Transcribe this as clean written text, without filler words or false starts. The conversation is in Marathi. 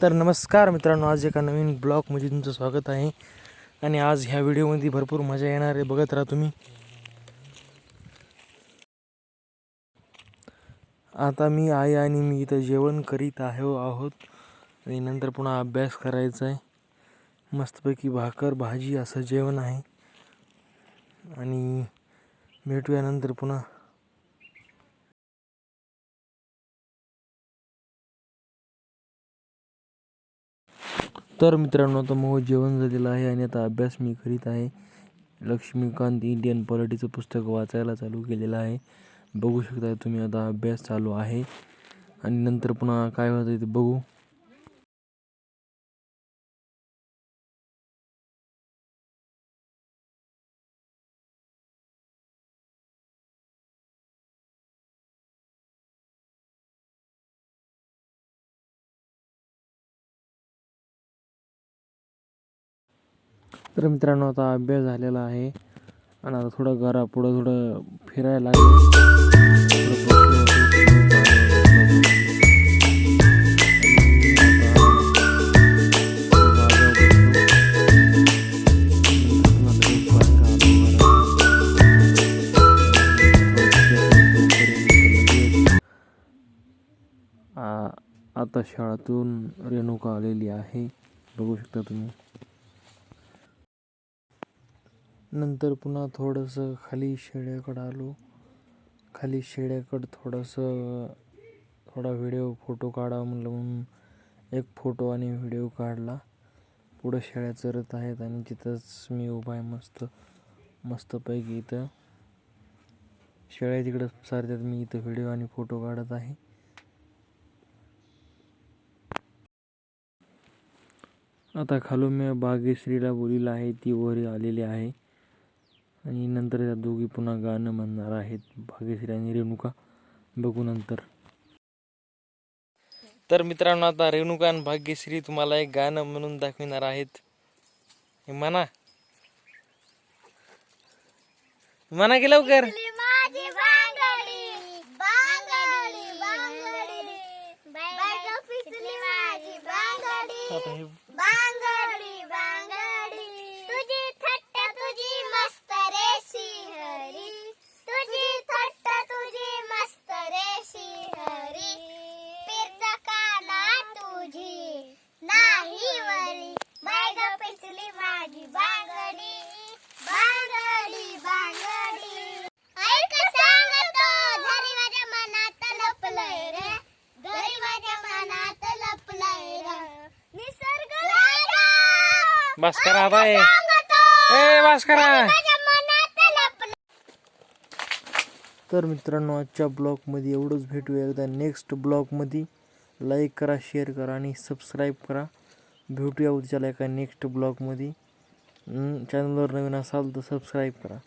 तर नमस्कार मित्रांनो, आज एका नवीन ब्लॉगमध्ये तुमचं स्वागत आहे. आणि आज ह्या व्हिडिओमध्ये भरपूर मजा येणार आहे, बघत राहा तुम्ही. आता मी आई आणि मी इथं जेवण करीत आहोत आणि नंतर पुन्हा अभ्यास करायचा आहे. मस्तपैकी भाकर भाजी असं जेवण आहे आणि भेटूया नंतर पुन्हा. तर मित्रांनो, आता मग जेवण झालेलं आहे आणि आता अभ्यास मी करीत आहे. लक्ष्मीकांत इंडियन पॉलिटीचं पुस्तक वाचायला चालू केलेलं आहे. बघू शकता तुम्ही, आता अभ्यास चालू आहे आणि नंतर पुन्हा काय होतं ते बघू. तर मित्रांनो, आता अभ्यास झालेला आहे आणि आता थोडं घरापुढं थोडं फिरायला आता शाळेतून रेणुका आलेली आहे, बघू शकता तुम्ही. नंतर पुन्हा थोडंसं खाली शेळ्याकडं आलो. खाली शेळ्याकडं थोडा व्हिडिओ फोटो काढावा म्हणून एक फोटो आणि व्हिडिओ काढला. पुढं शेळ्या चरत आहेत आणि तिथंच मी उभा आहे मस्तपैकी. इथं शेळ्या तिकडं चारतात, मी इथं व्हिडिओ आणि फोटो काढत आहे. आता खालून मी भाग्यश्रीला बोलिलं आहे, ती वर आलेली आहे आणि नंतर त्या दोघी पुन्हा गाणं म्हणणार आहेत, भाग्यश्री आणि रेणुका. बघू नंतर. तर मित्रांनो, आता रेणुका आणि भाग्यश्री तुम्हाला एक गाणं म्हणून दाखविणार आहेत. हे म्हणा की लवकर. बस करा बाय, बस करा. तर मित्रांनो, आजच्या ब्लॉगमध्ये एवढंच. भेटूया एकदा नेक्स्ट ब्लॉगमध्ये. लाईक करा, शेअर करा आणि सबस्क्राईब करा. भेटूया उद्याला एका नेक्स्ट ब्लॉगमध्ये. चॅनलवर नवीन असाल तर सबस्क्राईब करा.